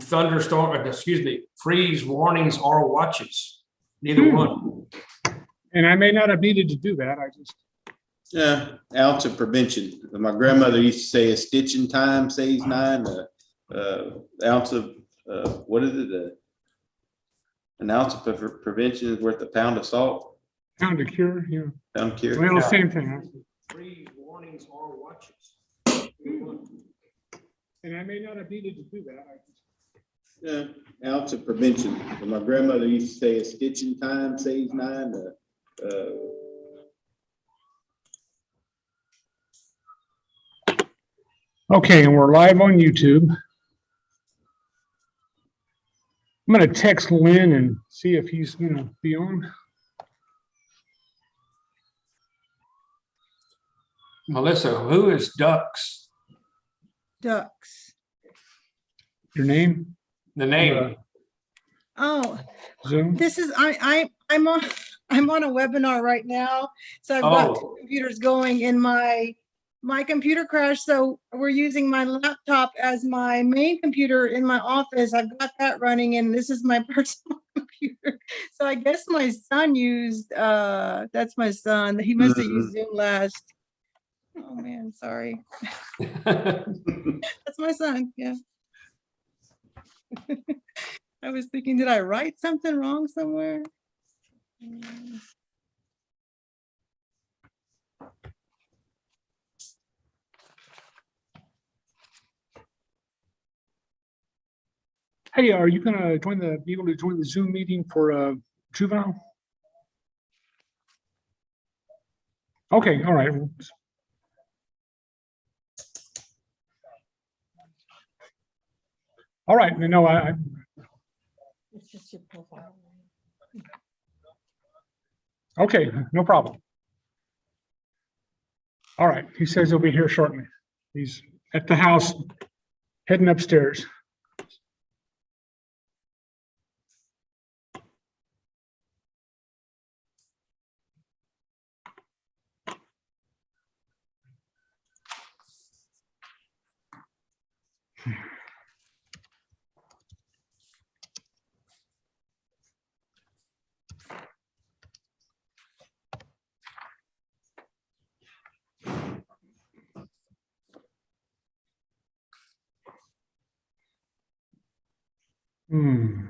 thunderstorm, excuse me, freeze warnings or watches. Neither one. And I may not have needed to do that. I just. Yeah, ounce of prevention. My grandmother used to say a stitch in time saves nine. Ounce of what is it? An ounce of prevention is worth a pound of salt. Pound of cure, yeah. Pound of cure. Well, same thing. Freeze warnings or watches. And I may not have needed to do that. I just. Yeah, ounce of prevention. My grandmother used to say a stitch in time saves nine. Okay, and we're live on YouTube. I'm going to text Lynn and see if he's going to be on. Melissa, who is Ducks? Ducks. Your name? The name. Oh, Zoom? this is I'm on a webinar right now, so I've got two computers going in my computer crashed, so we're using my laptop as my main computer in my office. I've got that running, and this is my personal computer. So I guess my son used that's my son. He must have used Zoom last. Oh man, sorry. That's my son. Yeah. I was thinking, did I write something wrong somewhere? Hey, are you going to be able to join the Zoom meeting for juvenile? Okay, all right. All right, no, It's just your profile. okay, no problem. All right, he says he'll be here shortly. He's at the house, heading upstairs. Hmm.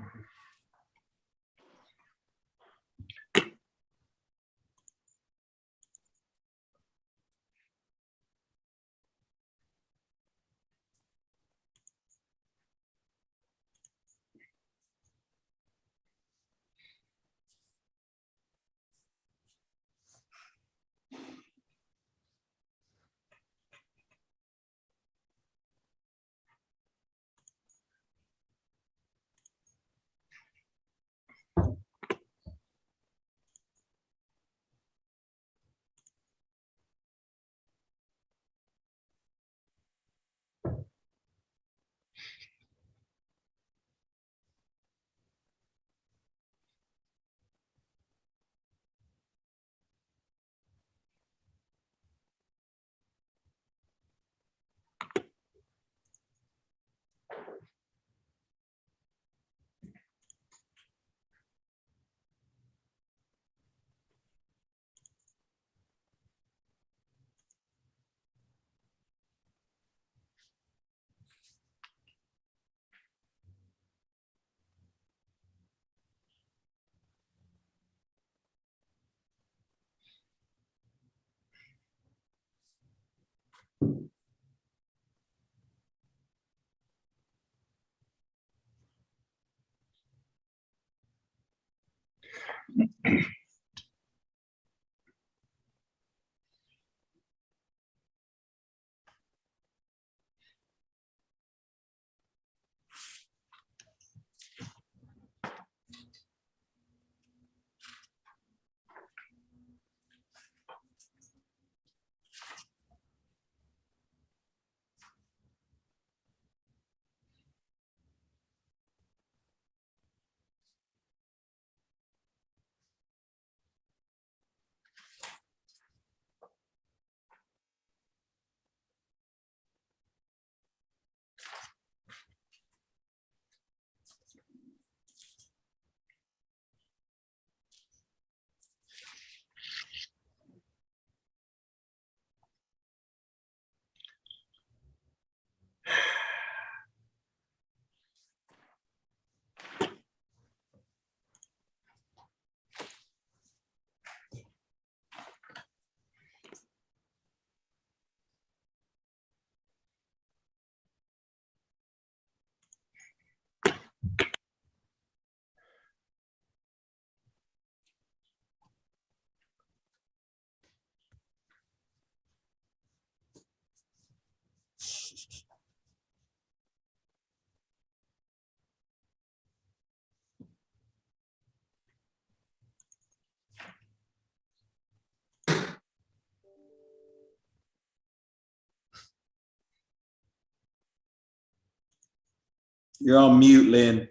You're on mute, Lynn.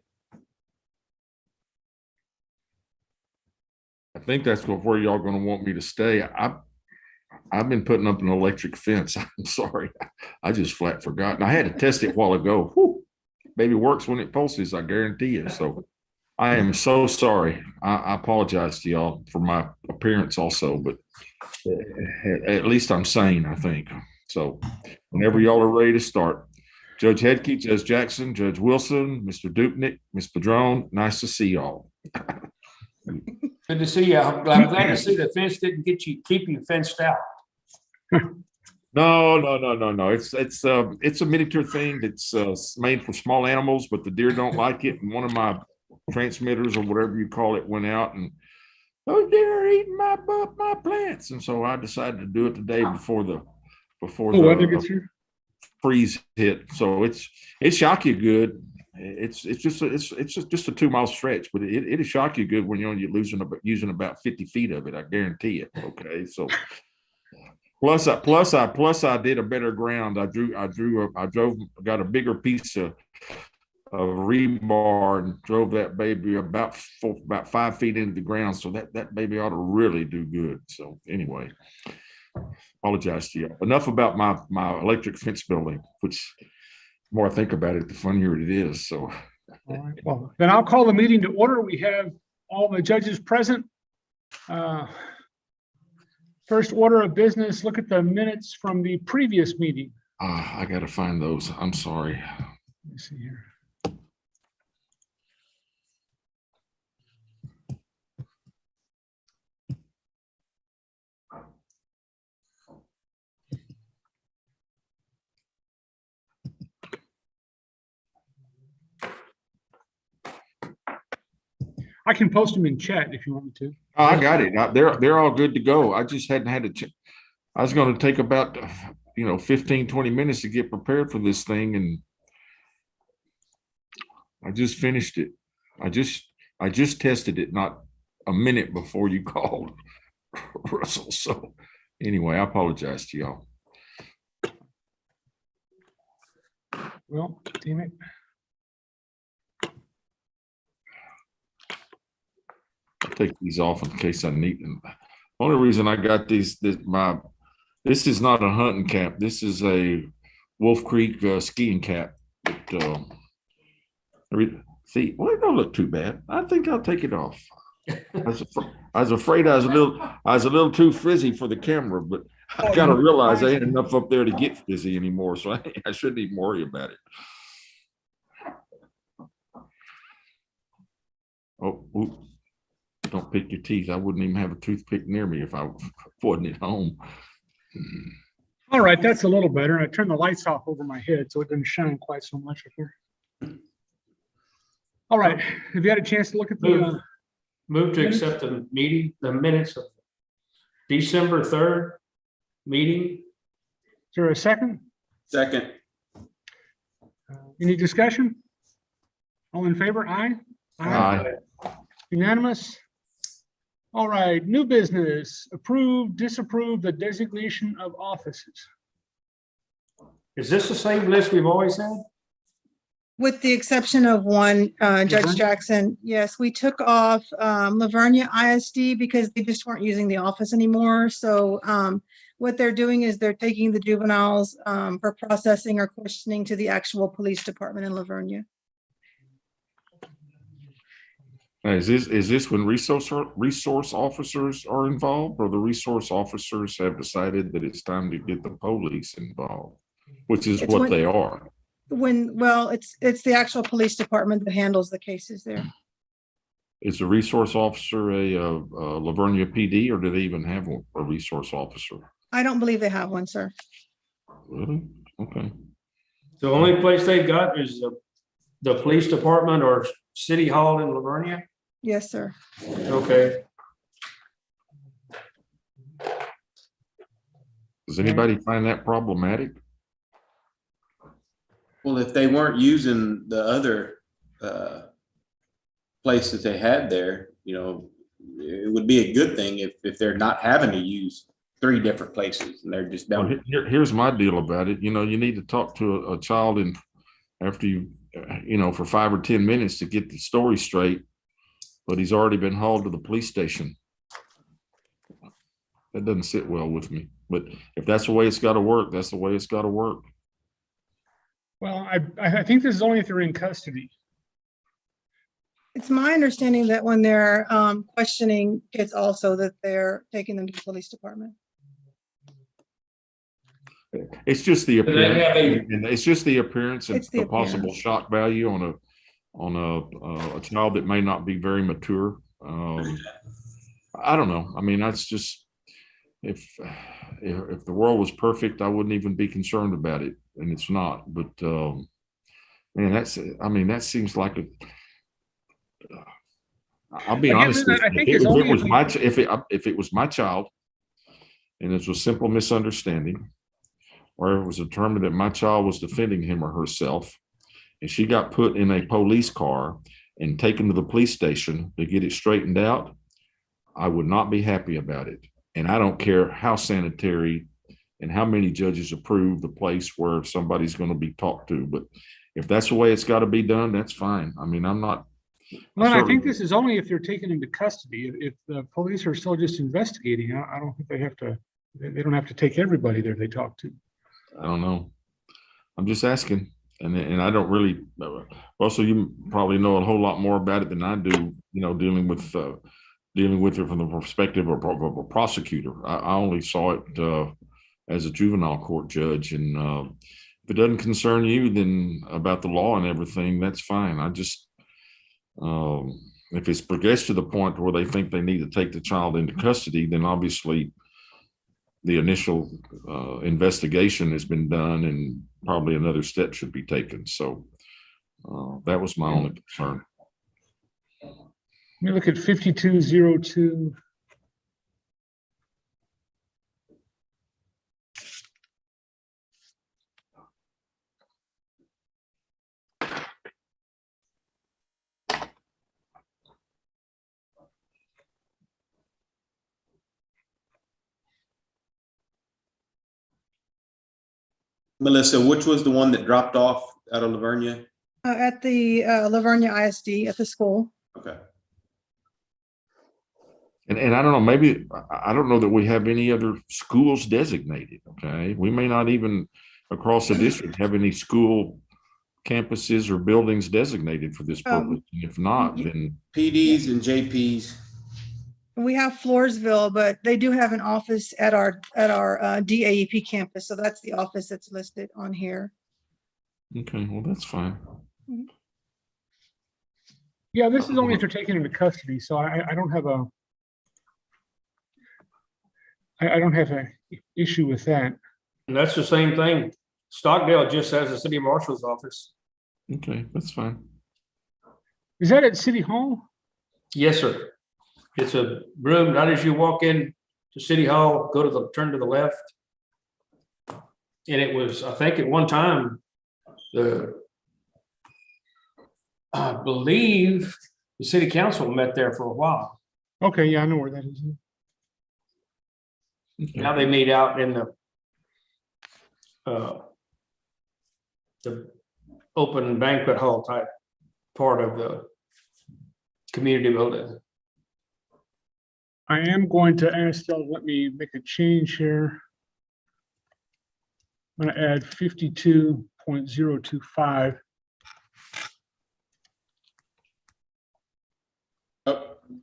I think that's where y'all gonna want me to stay. I've been putting up an electric fence. I'm sorry. I just flat forgot. And I had to test it a while ago. Whew, baby works when it pulses, I guarantee you. So I am so sorry. I apologize to y'all for my appearance also, but at least I'm sane, I think. So whenever y'all are ready to start. Judge Hedke, Judge Jackson, Judge Wilson, Mr. Dupnick, Ms. Padron, nice to see y'all. Good to see you. I'm glad to see the fence didn't keep you fenced out. No. It's a miniature thing that's made for small animals, but the deer don't like it. And one of my transmitters or whatever you call it went out, and those deer are eating my plants. And so I decided to do it the day before the weather gets here. freeze hit. So it shock you good. It's just a 2 mile stretch, but it'll shock you good when you're using about 50 feet of it. I guarantee it. Okay, so plus I did a better ground. I got a bigger piece of rebar and drove that baby about 5 feet into the ground. So that baby ought to really do good. So anyway, apologize to you. Enough about my electric fence building, which the more I think about it, the funnier it is. So, All right. Well, then I'll call the meeting to order. We have all the judges present. First order of business, look at the minutes from the previous meeting. I got to find those. I'm sorry. Let me see here. I can post them in chat if you want me to. Oh, I got it. They're all good to go. I just hadn't had a chance. I was going to take about 15, 20 minutes to get prepared for this thing, and I just finished it. I just tested it not a minute before you called, Russell. So anyway, I apologize to y'all. Well, damn it. I'll take these off in case I need them. Only reason I got these, this is not a hunting cap. This is a Wolf Creek skiing cap. See, well, it don't look too bad. I think I'll take it off. I was afraid I was a little too frizzy for the camera, but I gotta realize I ain't enough up there to get frizzy anymore, so I shouldn't even worry about it. Oh, oops. Don't pick your teeth. I wouldn't even have a toothpick near me if I wasn't at home. All right, that's a little better. I turned the lights off over my head so it didn't shine quite so much up here. All right, have you had a chance to look at the Move to accept the minutes of December 3rd meeting. Is there a second? Second. Any discussion? All in favor? Aye. Aye. Unanimous. All right, new business, approve, disapprove the designation of offices. Is this the same list we've always had? With the exception of one, Judge Lavernia? Jackson, yes, we took off Lavernia ISD because they just weren't using the office anymore. So what they're doing is they're taking the juveniles for processing or questioning to the actual police department in Lavernia. Is this when resource officers are involved, or the resource officers have decided that it's time to get the police involved, which is It's what when- they are? Well, it's the actual police department that handles the cases there. Is a resource officer a Lavernia PD, or do they even have a resource officer? I don't believe they have one, sir. Really? Okay. The only place they've got is the police department or city hall in Lavernia? Yes, sir. Okay. Does anybody find that problematic? Well, if they weren't using the other place that they had there, it would be a good thing if they're not having to use 3 different places and they're just Well, done. here's my deal about it. You need to talk to a child after you for 5 or 10 minutes to get the story straight, but he's already been hauled to the police station. That doesn't sit well with me, but if that's the way it's got to work, that's the way it's got to work. Well, I think this is only if they're in custody. It's my understanding that when they're questioning kids also that they're taking them to the police department. It's just the Do they appearance. have a- And it's just the appearance and It's the the possible appearance. shock value on a child that may not be very mature. I don't know. I mean, that's just if the world was perfect, I wouldn't even be concerned about it, and it's not. But man, that seems like a. I'll be Again, honest with I you. think If it's it only was if we- my if it was my child, and it was a simple misunderstanding, or it was determined that my child was defending him or herself, and she got put in a police car and taken to the police station to get it straightened out, I would not be happy about it. And I don't care how sanitary and how many judges approve the place where somebody's going to be talked to. But if that's the way it's got to be done, that's fine. I mean, I'm not. Well, I certainly- think this is only if they're taken into custody. If the police are still just investigating, I don't think they have to, they don't have to take everybody there they talk to. I don't know. I'm just asking. And I don't really, Russell, you probably know a whole lot more about it than I do, dealing with it from the perspective of a prosecutor. I only saw it as a juvenile court judge. And if it doesn't concern you, then about the law and everything, that's fine. I just, if it's progressed to the point where they think they need to take the child into custody, then obviously the initial investigation has been done and probably another step should be taken. So that was my only concern. Let me look at 5202. Melissa, which was the one that dropped off out of Lavernia? At the Lavernia ISD at the school. Okay. And I don't know, maybe, I don't know that we have any other schools designated, okay? We may not even across the district have any school campuses or buildings designated for this purpose. And if not, then, PDs and JPs. We have Floresville, but they do have an office at our DAEP campus. So that's the office that's listed on here. okay, well, that's fine. Yeah, this is only if they're taken into custody. So I don't have a, I don't have an issue with that. And that's the same thing. Stockdale just has a city marshal's office. Okay, that's fine. Is that at City Hall? Yes, sir. It's a room, right as you walk in to City Hall, turn to the left. And it was, I think at one time, I believe the city council met there for a while. Okay, yeah, I know where that is. Okay. Now they meet out in the open banquet hall type part of the community building. I am going to ask y'all to let me make a change here. I'm going to add 52.025.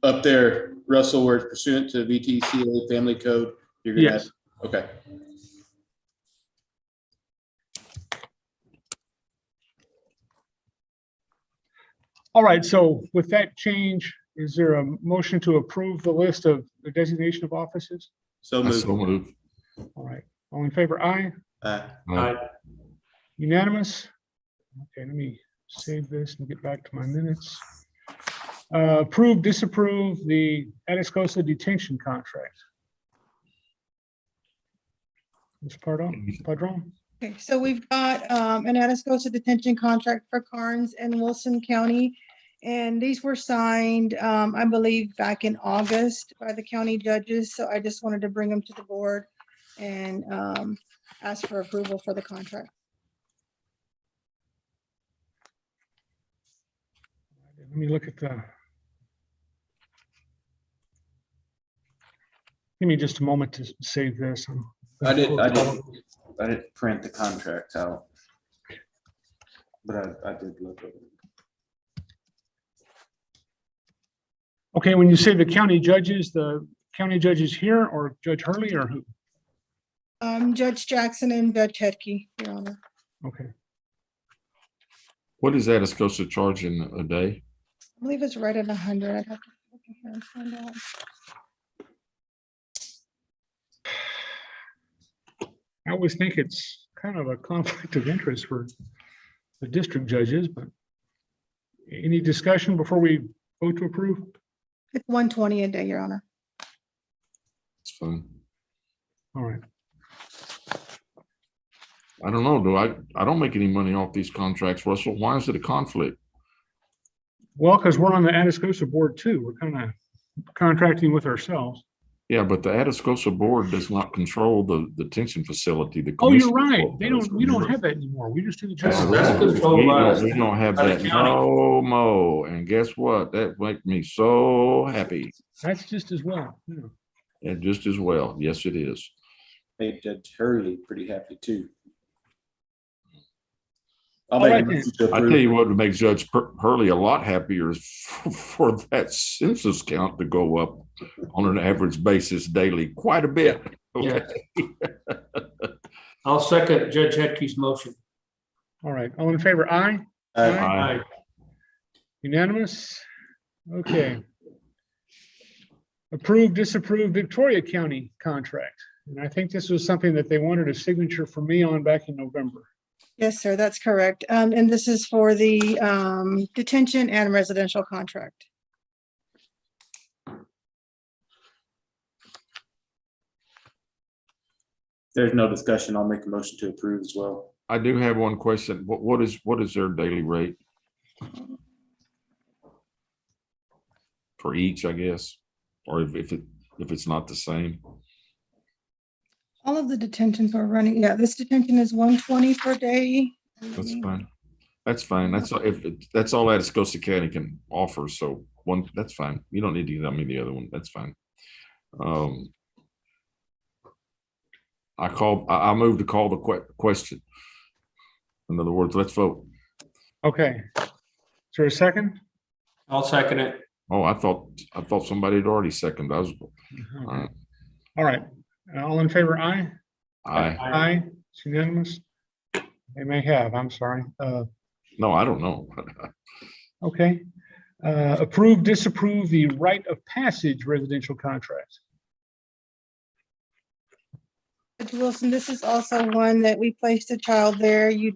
Up there, Russell, where it's pursuant to VTCA family code, you're gonna Yes. okay. All right, so with that change, is there a motion to approve the list of the designation of offices? So I moved. so move. All right, all in favor, aye. Unanimous? Okay, let me save this and get back to my minutes. Approve, disapprove the Atascosa detention contract. Ms. Padron? Okay, so we've got an Atascosa detention contract for Karnes and Wilson County. And these were signed, I believe, back in August by the county judges. So I just wanted to bring them to the board and ask for approval for the contract. Let me look at the. Give me just a moment to save this. I didn't print the contracts out. But I did look at it. Okay, when you say the county judges here or Judge Hurley or who? Judge Jackson and Judge Hedke, Your Honor. Okay, What is Atascosa charging a day? I believe it's right at 100. I'd have to look in here and find out. I always think it's kind of a conflict of interest for the district judges, but any discussion before we vote to approve? It's 120 a day, Your Honor. It's fine. All right. I don't know. I don't make any money off these contracts, Russell. Why is it a conflict? Well, because we're on the Atascosa board too. We're kind of contracting with ourselves. Yeah, but the Atascosa board does not control the detention facility. The Oh, you're commission right. board They does. don't, we don't have that anymore. We just do the That's- job. that's controlled by- We don't have by the that county. no mo. And guess what? That makes me so happy. That's just as well. Yeah. And just as well. Yes, it is. Made Judge Hurley pretty happy too. All I'll make right, a motion to I tell approve. you what would make Judge Hurley a lot happier is for that census count to go up on an average basis daily quite a bit. Yeah. I'll second Judge Hedke's motion. All right. All in favor? Aye. Aye. Unanimous? Okay. Approve, disapprove Victoria County contract. And I think this was something that they wanted a signature from me on back in November. Yes, sir, that's correct. And this is for the detention and residential contract. There's no discussion. I'll make a motion to approve as well. I do have one question. What is their daily rate? For each, I guess, or if it's not the same. All of the detentions are running, yeah, this detention is 120 per day. That's fine. That's fine. That's that's all Atascosa County can offer. So that's fine. You don't need to tell me the other one. That's fine. I move to call the question. In other words, let's vote. Okay. Is there a second? I'll second it. Oh, I thought somebody had already seconded. I was. Okay. All right. All in favor? Aye. Aye. Aye. It's unanimous. They may have, I'm sorry. No, I don't know. Okay. Approve, disapprove the right of passage residential contract. Judge Wilson, this is also one that we placed a child there. You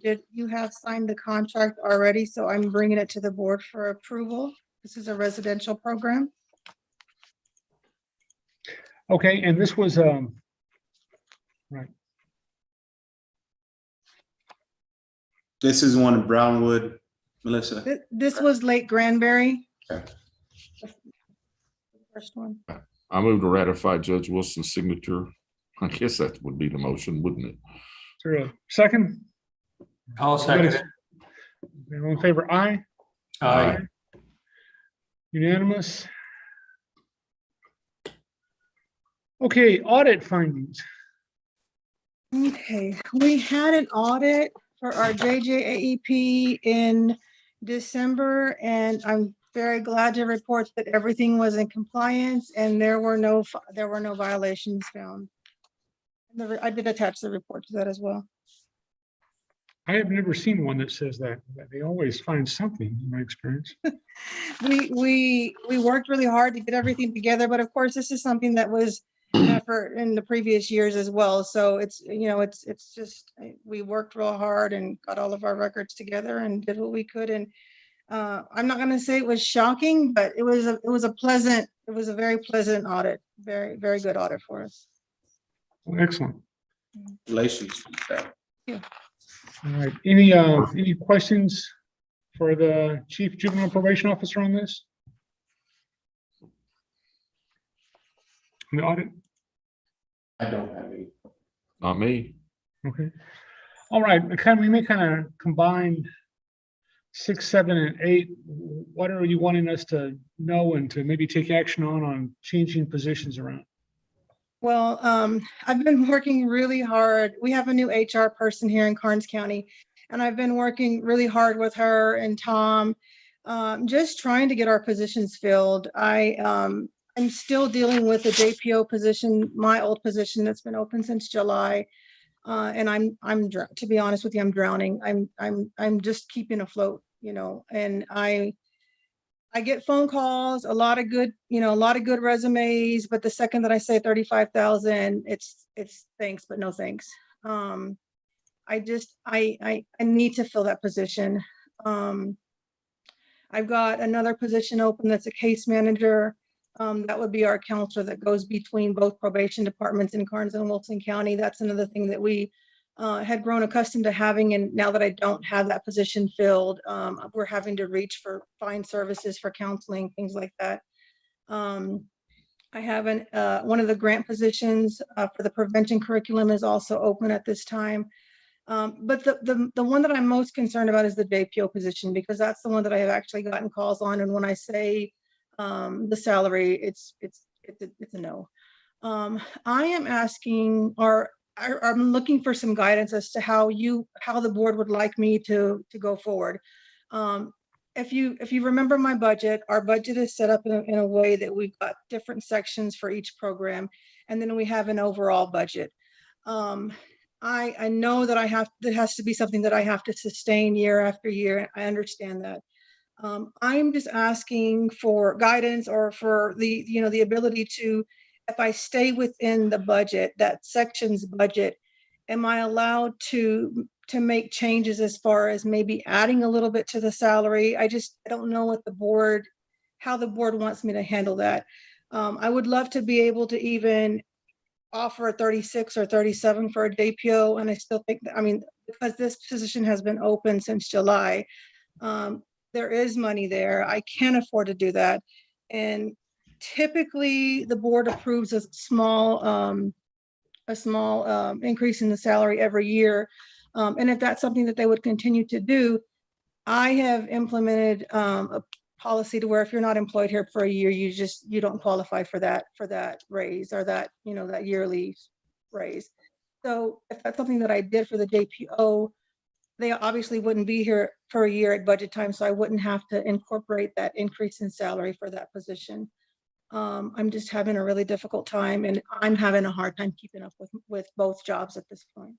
have signed the contract already, so I'm bringing it to the board for approval. This is a residential program. Okay, and this was, right. This is one in Brownwood, Melissa. This was Lake Granbury. Okay. The first one. I move to ratify Judge Wilson's signature. I guess that would be the motion, wouldn't it? Is there a second? I'll second it. All in favor? Aye. Aye. Unanimous. Okay, audit findings. Okay, we had an audit for our JJAEP in December, and I'm very glad to report that everything was in compliance and there were no violations found. I did attach the report to that as well. I have never seen one that says that. They always find something in my experience. We worked really hard to get everything together, but of course, this is something that was an effort in the previous years as well. So it's just, we worked real hard and got all of our records together and did what we could. And I'm not gonna say it was shocking, but it was a very pleasant audit, very, very good audit for us. Excellent. Relations. All right. Any questions for the Chief Juvenile Probation Officer on this? The audit? I don't have any. Not me. Okay. All right. We may kind of combine 6, 7, and 8, what are you wanting us to know and to maybe take action on changing positions around? Well, I've been working really hard. We have a new HR person here in Karnes County, and I've been working really hard with her and Tom, just trying to get our positions filled. I'm still dealing with the JPO position, my old position that's been open since July. And to be honest with you, I'm drowning. I'm just keeping afloat, and I get phone calls, a lot of good resumes, but the second that I say 35,000, it's thanks, but no thanks. I need to fill that position. I've got another position open that's a case manager. That would be our counselor that goes between both probation departments in Karnes and Wilson County. That's another thing that we had grown accustomed to having. And now that I don't have that position filled, we're having to find services for counseling, things like that. I have one of the grant positions for the prevention curriculum is also open at this time. But the one that I'm most concerned about is the JPO position, because that's the one that I have actually gotten calls on. And when I say the salary, it's a no. I am asking, or I'm looking for some guidance as to how the board would like me to go forward. If you remember my budget, our budget is set up in a way that we've got different sections for each program, and then we have an overall budget. I know that that has to be something that I have to sustain year after year. I understand that. I'm just asking for guidance or for the ability to, if I stay within the budget, that section's budget, am I allowed to make changes as far as maybe adding a little bit to the salary? I don't know how the board wants me to handle that. I would love to be able to even offer a 36 or 37 for a JPO. And I still think because this position has been open since July, there is money there. I can afford to do that. And typically the board approves a small increase in the salary every year. And if that's something that they would continue to do, I have implemented a policy to where if you're not employed here for a year, you don't qualify for that raise or that yearly raise. So if that's something that I did for the JPO, they obviously wouldn't be here for a year at budget time, so I wouldn't have to incorporate that increase in salary for that position. I'm just having a really difficult time, and I'm having a hard time keeping up with both jobs at this point.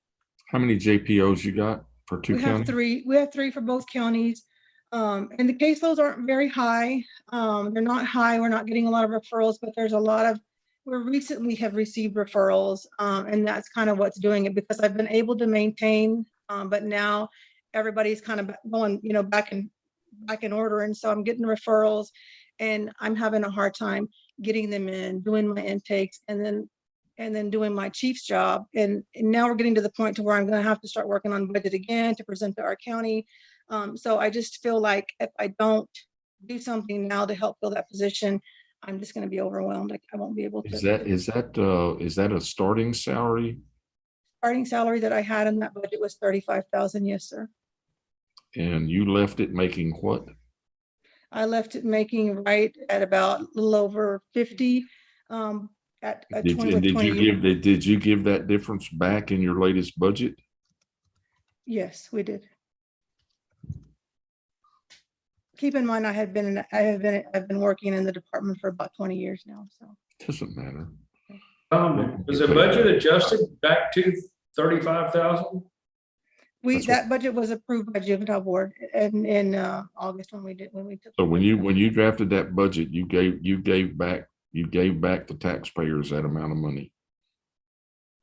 How many JPOs you got for two counties? We have three for both counties. And the caseloads aren't very high. They're not high. We're not getting a lot of referrals, but we recently have received referrals. And that's kind of what's doing it, because I've been able to maintain, but now everybody's kind of going, back in order. And so I'm getting referrals, and I'm having a hard time getting them in, doing my intakes, and then doing my chief's job. And now we're getting to the point to where I'm going to have to start working on budget again to present to our county. So I just feel like if I don't do something now to help fill that position, I'm just going to be overwhelmed. I won't be able to. Is that a starting salary? Starting salary that I had in that budget was 35,000. Yes, sir. And you left it making what? I left it making right at about a little over 50. Did you give that difference back in your latest budget? Yes, we did. Keep in mind, I've been working in the department for about 20 years now. So Doesn't matter. Was the budget adjusted back to 35,000? That budget was approved by juvenile board in August when we took. So when you drafted that budget, you gave back the taxpayers that amount of money.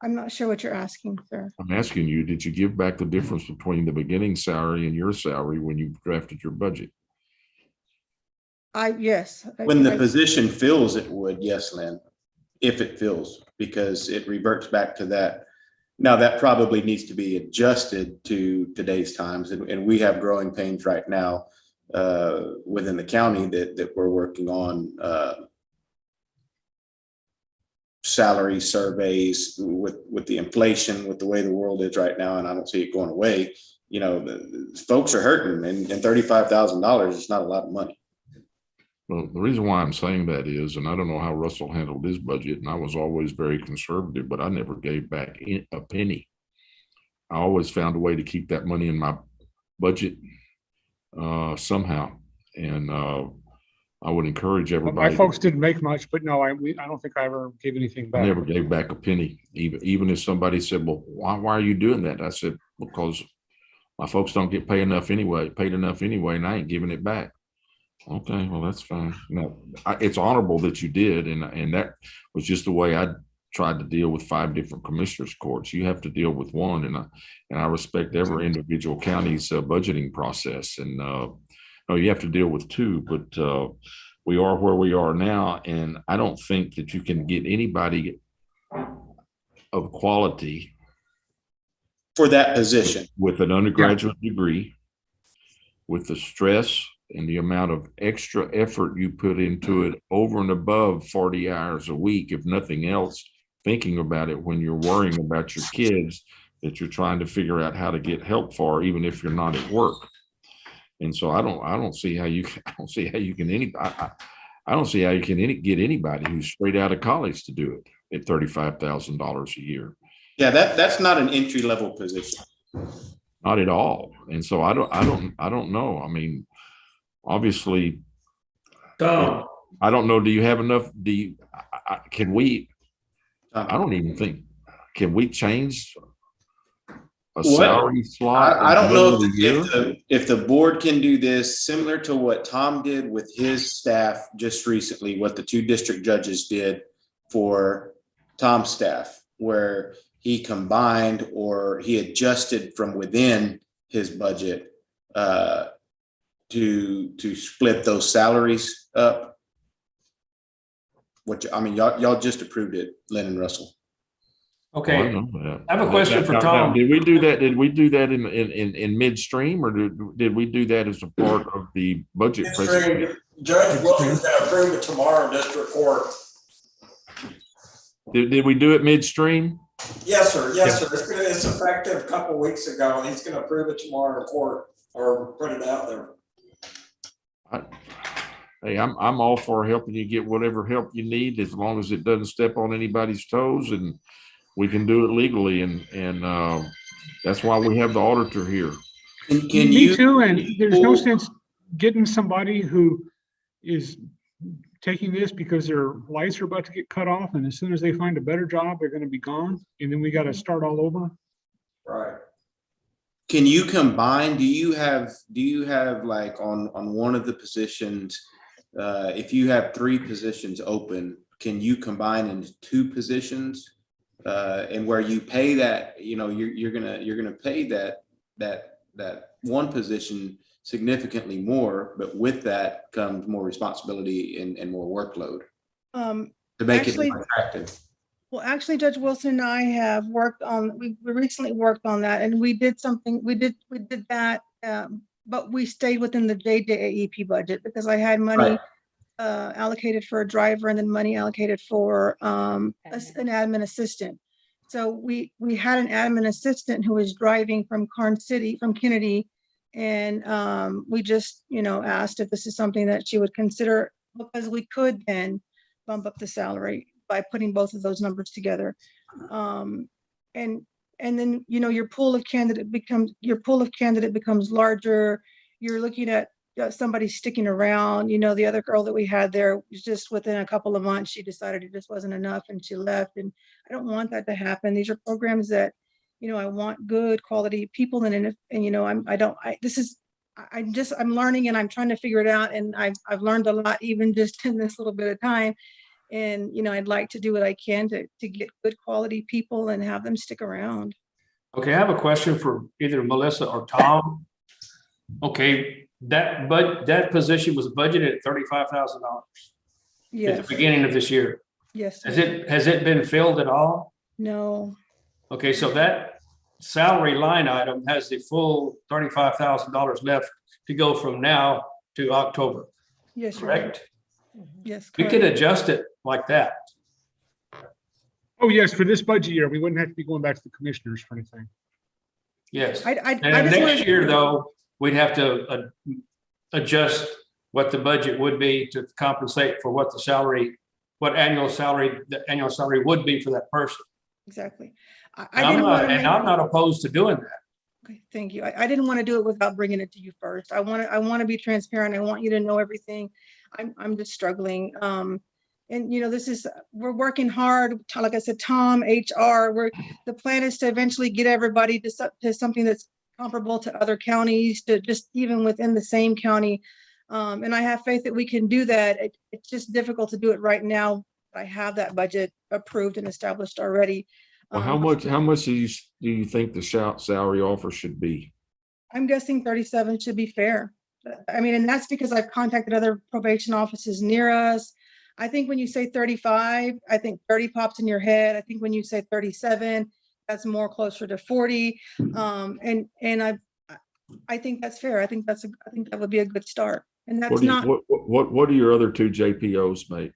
I'm not sure what you're asking, sir. I'm asking you, did you give back the difference between the beginning salary and your salary when you drafted your budget? Yes. When the position fills, it would, yes, Lynn, if it fills, because it reverts back to that. Now that probably needs to be adjusted to today's times, and we have growing pains right now within the county that we're working on salary surveys with the inflation, with the way the world is right now, and I don't see it going away. you know, the folks are hurting, and $35,000 is not a lot of money. Well, the reason why I'm saying that is, and I don't know how Russell handled his budget, and I was always very conservative, but I never gave back a penny. I always found a way to keep that money in my budget somehow. And I would encourage everybody. My folks didn't make much, but no, I don't think I ever gave anything I back. never gave back a penny, even if somebody said, well, why are you doing that? I said, because my folks don't get paid enough anyway, and I ain't giving it back. Okay, well, that's fine. No, it's honorable that you did. And that was just the way I tried to deal with 5 different commissioners courts. You have to deal with one. And I respect every individual county's budgeting process. And no, you have to deal with 2, but we are where we are now. And I don't think that you can get anybody of quality For that position. with an undergraduate degree, with the stress and the amount of extra effort you put into it over and above 40 hours a week, if nothing else, thinking about it when you're worrying about your kids that you're trying to figure out how to get help for, even if you're not at work. And so I don't see how you can get anybody who's straight out of college to do it at $35,000 a year. Yeah, that's not an entry level position. Not at all. And so I don't know. I mean, obviously, Tom, I don't know. Do you have enough? Can we? I don't even think. Can we change a salary slot? I don't know if the board can do this similar to what Tom did with his staff just recently, what the 2 district judges did for Tom's staff, where he combined or he adjusted from within his budget to split those salaries up. Which, I mean, y'all just approved it, Lynn and Russell. okay, I have a question for Tom. Did we do that? Did we do that in midstream, or did we do that as a part of the budget? Judge Wilson's going to approve it tomorrow in district court. Did we do it midstream? Yes, sir. Yes, sir. It's effective a couple of weeks ago, and he's going to approve it tomorrow in court or put it out there. Hey, I'm all for helping you get whatever help you need, as long as it doesn't step on anybody's toes, and we can do it legally. And that's why we have the auditor here. Me too. And there's no sense getting somebody who is taking this because their lights are about to get cut off, and as soon as they find a better job, they're going to be gone, and then we got to start all over. Right. Can you combine? Do you have like on one of the positions? If you have 3 positions open, can you combine into 2 positions? And where you pay that, you know, you're gonna pay that one position significantly more, but with that comes more responsibility and more workload to make it more attractive. Well, actually, Judge Wilson and I have worked on, we recently worked on that, and we did something, we did that, but we stayed within the JJAEP budget because I had money allocated for a driver and then money allocated for an admin assistant. So we had an admin assistant who was driving from Karnes City, from Kennedy, and we just, you know, asked if this is something that she would consider, because we could then bump up the salary by putting both of those numbers together. And then, you know, your pool of candidate becomes larger. You're looking at somebody sticking around. You know, the other girl that we had there was just within a couple of months, she decided it just wasn't enough and she left. And I don't want that to happen. These are programs that, you know, I want good quality people in it. And, you know, I'm learning and I'm trying to figure it out. And I've learned a lot, even just in this little bit of time. And, you know, I'd like to do what I can to get good quality people and have them stick around. Okay, I have a question for either Melissa or Tom. Okay, that position was budgeted at $35,000 yes. at the beginning of this year. Yes. Has it been filled at all? No. Okay, so that salary line item has the full $35,000 left to go from now to October. Yes, correct? Yes. We could adjust it like that. Oh, yes, for this budget year, we wouldn't have to be going back to the commissioners for anything. Yes. I And just next wanted, year, though, we'd have to adjust what the budget would be to compensate for what the salary, the annual salary would be for that person. exactly. I And I'm didn't want not, to and make, I'm not opposed to doing that. okay, thank you. I didn't want to do it without bringing it to you first. I want to be transparent. I want you to know everything. I'm just struggling. And we're working hard. Like I said, Tom, HR, the plan is to eventually get everybody to something that's comparable to other counties, to just even within the same county. And I have faith that we can do that. It's just difficult to do it right now. I have that budget approved and established already. Well, how much do you think the salary offer should be? I'm guessing 37 should be fair. I mean, and that's because I've contacted other probation offices near us. I think when you say 35, I think 30 pops in your head. I think when you say 37, that's more closer to 40. And I think that's fair. I think that would be a good start. And that's not, What do your other two JPOs make?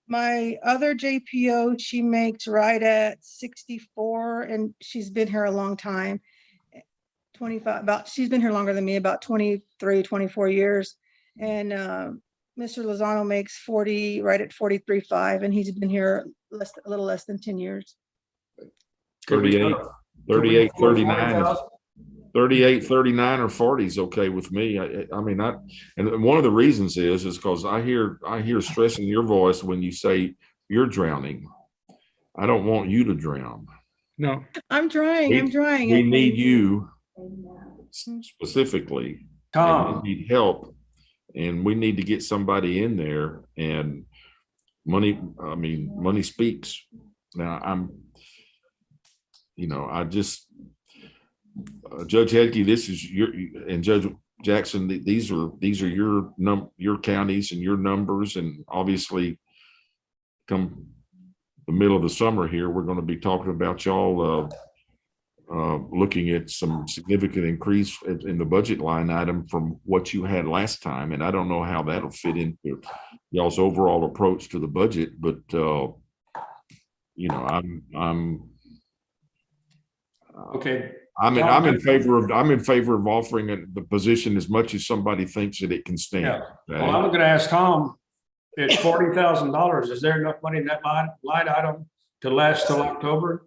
my other JPO, she makes right at 64, and she's been here a long time. 25, she's been here longer than me, about 23, 24 years. And Mr. Lozano makes 40, right at 43.5, and he's been here a little less than 10 years. 38, 39, 39 or 40 is okay with me. I mean, and one of the reasons is because I hear stress in your voice when you say you're drowning. I don't want you to drown. No, I'm trying. We need you specifically. Tom, And we need help, and we need to get somebody in there. And money speaks. Now Judge Hedke, this is and Judge Jackson, these are your counties and your numbers, and obviously come the middle of the summer here, we're going to be talking about y'all looking at some significant increase in the budget line item from what you had last time. And I don't know how that'll fit into y'all's overall approach to the budget, but okay. I'm in favor of offering the position as much as somebody thinks that it can stand. Yeah. Well, I'm going to ask Tom, it's $40,000. Is there enough money in that line item to last till October?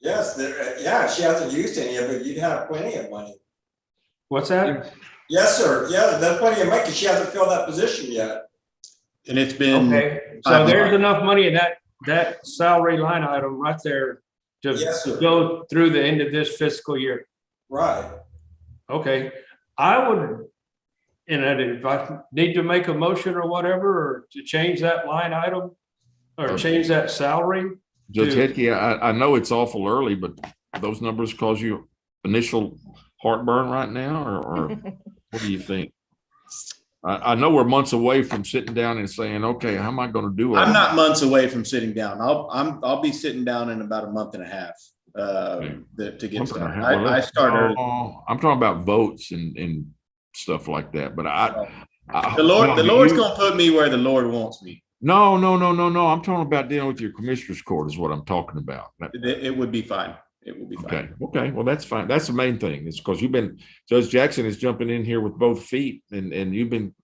Yes, yeah, she hasn't used any of it. You'd have plenty of money. What's that? Yes, sir. Yeah, there's plenty of money because she hasn't filled that position yet. And it's been. Okay, so there's enough money in that salary line item right there to go through the end of this fiscal year. Right. Okay, I would, and if I need to make a motion or whatever, or to change that line item or change that salary. Judge Hedke, I know it's awful early, but those numbers cause you initial heartburn right now, or what do you think? I know we're months away from sitting down and saying, okay, how am I going to do it? I'm not months away from sitting down. I'll be sitting down in about a month and a half to get started. I start early. I'm talking about votes and stuff like that, but the Lord's going to put me where the Lord wants me. No. I'm talking about dealing with your commissioner's court is what I'm talking about. It would be fine. It will be fine. Okay. Well, that's fine. That's the main thing. It's because Judge Jackson is jumping in here with both feet, and you've been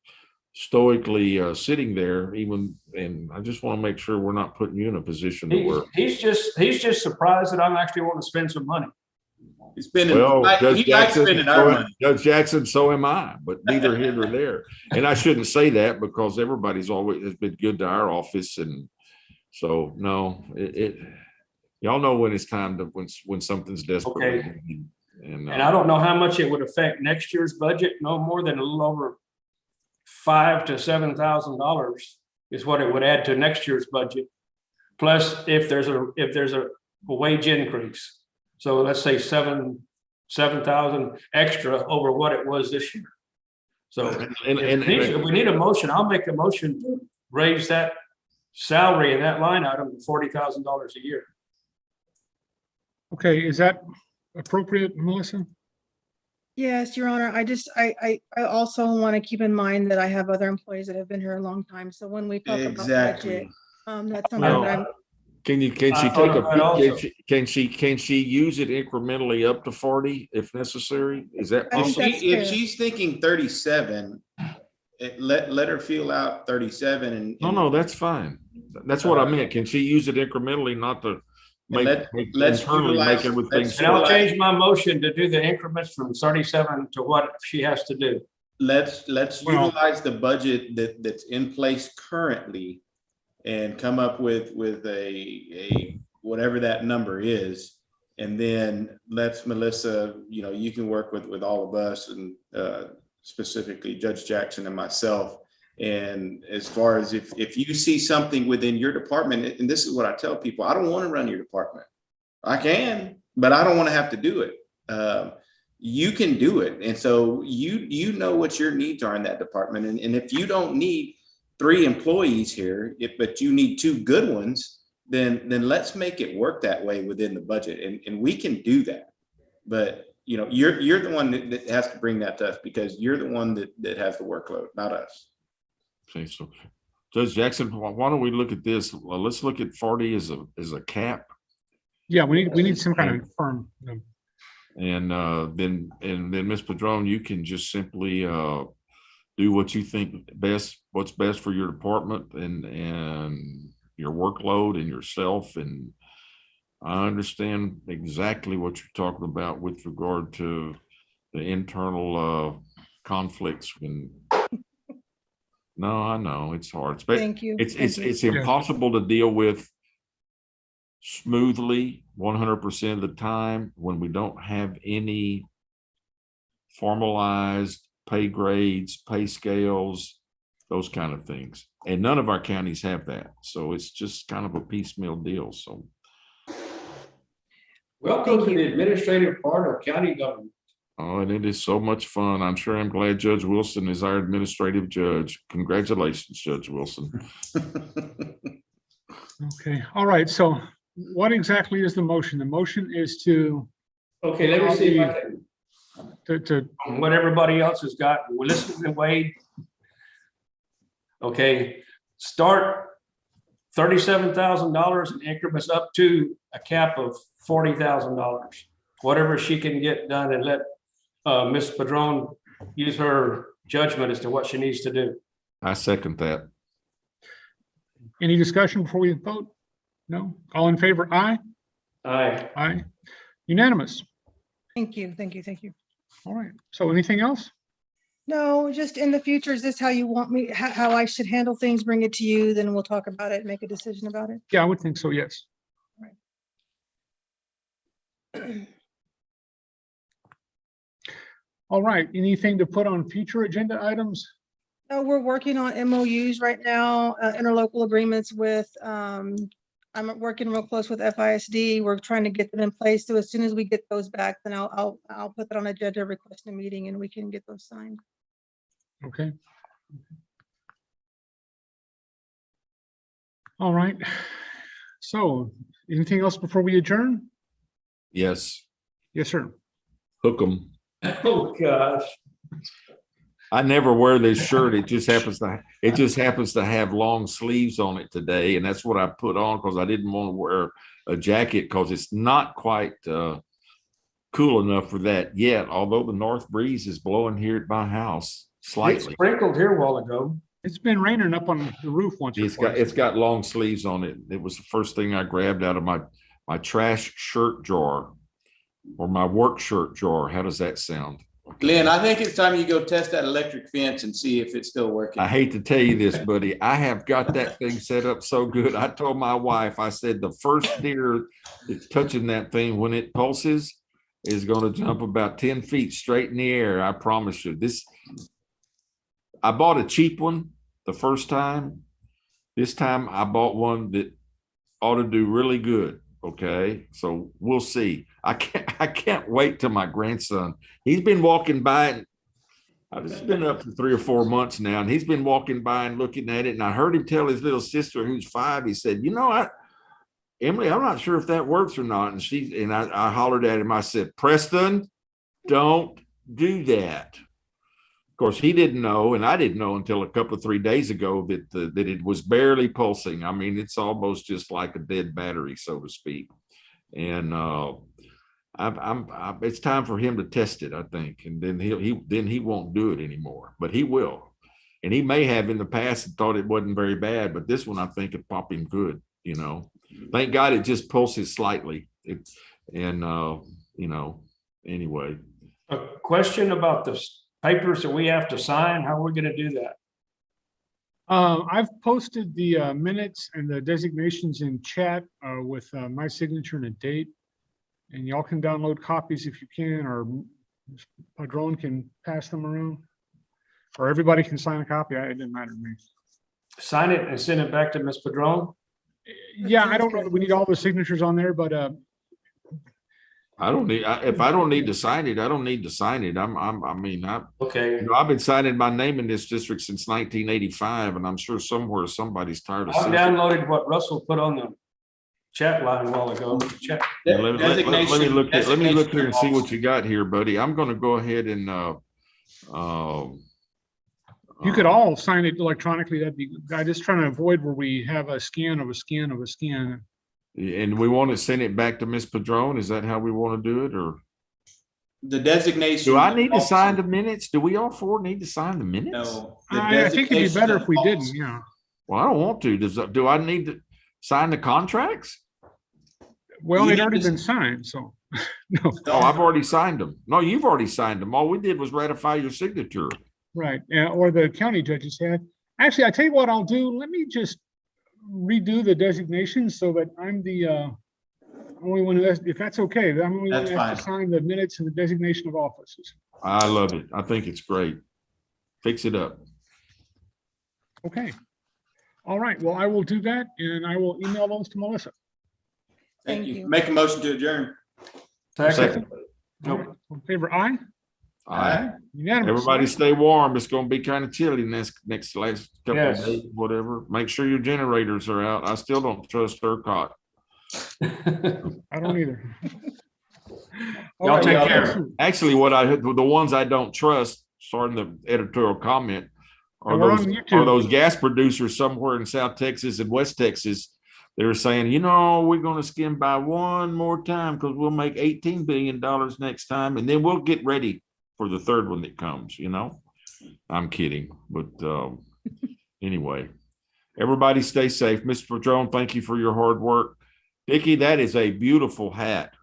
stoically sitting there and I just want to make sure we're not putting you in a position to work. He's just surprised that I'm actually want to spend some money. He's spending. Judge Jackson, spending our money. Judge Jackson, so am I, but neither here nor there. And I shouldn't say that because everybody's always has been good to our office, and so no, y'all know when it's time to when something's desperate. Okay. And I don't know how much it would affect next year's budget. No more than a little over $5,000 to $7,000 is what it would add to next year's budget. Plus, if there's a wage increase, so let's say 7,000 extra over what it was this year. So if we need a motion, I'll make a motion to raise that salary in that line item to $40,000 a year. okay, is that appropriate, Melissa? Yes, Your Honor. I also want to keep in mind that I have other employees that have been here a long time. So when we talk about budget, that's something that Can she take can she use it incrementally up to 40 if necessary? Is that I think possible? that's If fair. she's thinking 37, let her feel out 37 and. No, that's fine. That's what I meant. Can she use it incrementally, not to make Let's internally make utilize- everything? let's And I'll utilize- change my motion to do the increments from 37 to what she has to do. Let's Well- utilize the budget that's in place currently and come up with a whatever that number is. And then let's Melissa, you can work with all of us and specifically Judge Jackson and myself. And as far as if you see something within your department, and this is what I tell people, I don't want to run your department. I can, but I don't want to have to do it. You can do it. And so you know what your needs are in that department. And if you don't need 3 employees here, but you need 2 good ones, then let's make it work that way within the budget. And we can do that. But you're the one that has to bring that to us because you're the one that has the workload, not us. Okay, so Judge Jackson, why don't we look at this? Well, let's look at 40 as a cap. Yeah, we need some kind of firm. And then Ms. Padron, you can just simply do what you think what's best for your department and your workload and yourself. And I understand exactly what you're talking about with regard to the internal conflicts. No, I know it's hard. Thank you. It's impossible to deal with smoothly 100% of the time when we don't have any formalized pay grades, pay scales, those kind of things. And none of our counties have that. So it's just kind of a piecemeal deal. So Welcome to the administrative part of county government. oh, and it is so much fun. I'm sure I'm glad Judge Wilson is our administrative judge. Congratulations, Judge Wilson. Okay, all right, so what exactly is the motion? The motion is to, Okay, let me see if I can, to, what everybody else has got. We're listening to Wade. Okay, start $37,000 in increments up to a cap of $40,000. Whatever she can get done, and let Ms. Padron use her judgment as to what she needs to do. I second that. any discussion before we vote? No? All in favor? Aye? Aye. Aye. Unanimous. Thank you. All right, so anything else? No, just in the future, is this how you want me, how I should handle things? Bring it to you, then we'll talk about it, make a decision about it. Yeah, I would think so, yes. All right, anything to put on future agenda items? We're working on MOUs right now, interlocal agreements with, I'm working real close with FISD. We're trying to get them in place. So as soon as we get those back, then I'll put that on a agenda, request a meeting, and we can get those signed. Okay. All right. So anything else before we adjourn? Yes, Yes, sir. hook 'em. Oh, gosh. I never wear this shirt. It just happens to have long sleeves on it today. And that's what I put on because I didn't want to wear a jacket because it's not quite cool enough for that yet. Although the north breeze is blowing here at my house It slightly. sprinkled here a while ago. It's been raining up on the roof once or twice. It's got long sleeves on it. It was the first thing I grabbed out of my trash shirt drawer or my work shirt drawer. How does that sound? Glenn, I think it's time you go test that electric fence and see if it's still working. I hate to tell you this, buddy. I have got that thing set up so good. I told my wife, I said, the first deer that's touching that thing when it pulses is going to jump about 10 feet straight in the air. I promise you. I bought a cheap one the first time. This time I bought one that ought to do really good. Okay, so we'll see. I can't wait till my grandson. He's been walking by, and it's been up for 3 or 4 months now, and he's been walking by and looking at it. And I heard him tell his little sister, who's 5, he said, Emily, I'm not sure if that works or not. And I hollered at him. I said, Preston, don't do that. course, he didn't know, and I didn't know until a couple of 3 days ago that it was barely pulsing. I mean, it's almost just like a dead battery, so to speak. And it's time for him to test it, I think, and then he won't do it anymore, but he will. And he may have in the past and thought it wasn't very bad, but this one I think it pop him good. You know, thank God it just pulses slightly. Anyway. A question about the papers that we have to sign. How are we gonna do that? I've posted the minutes and the designations in chat with my signature and a date. And y'all can download copies if you can, or Padron can pass them around. Or everybody can sign a copy. It doesn't matter to me. Sign it and send it back to Ms. Padron? Yeah, I don't know that we need all the signatures on there, but If I don't need to sign it, I don't need to sign it. Okay. I've been signing my name in this district since 1985, and I'm sure somewhere somebody's tired of I seeing it. downloaded what Russell put on the chat line a while ago. Chat. Let me look here and see Designation. what you got here, buddy. I'm gonna go ahead and you could all sign it electronically. That'd be, I'm just trying to avoid where we have a scan of a scan of a scan. and we want to send it back to Miss Padron. Is that how we want to do it, or The designation. do I need to sign the minutes? Do we all four need to sign the minutes? No. the I think it'd be better if we designation didn't, yeah. Well, I don't want to. Do I need to sign the contracts? Well, You they'd need already to- been signed, so, no, Oh, I've already signed them. No, you've already signed them. All we did was ratify your signature. right, or the county judges had. Actually, I tell you what I'll do, let me just redo the designations so that I'm the only one who has, if that's okay, I'm the only one That's who has to sign the minutes and the designation of offices. I love it. I think it's great. Fix it up. Okay. All right, well, I will do that and I will email those to Melissa. Thank Thank you. you. Make a motion to adjourn. Second. All Nope. right, all in favor, aye? All right. Unanimous. Everybody stay warm. It's gonna be kind of chilly next last couple of Yes. days, whatever. Make sure your generators are out. I still don't trust ERCOT. I don't either. All Y'all right, take well, care. thanks. Actually, the ones I don't trust, starting the editorial comment, are And we're on those, YouTube. are those gas producers somewhere in South Texas and West Texas. They're saying, we're gonna skim by one more time because we'll make $18 billion next time, and then we'll get ready for the third one that comes, I'm kidding, but anyway, everybody stay safe. Mr. Padron, thank you for your hard work. Dickie, that is a beautiful hat.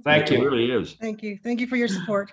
Thank It you. really is. Thank you. Thank you for your support.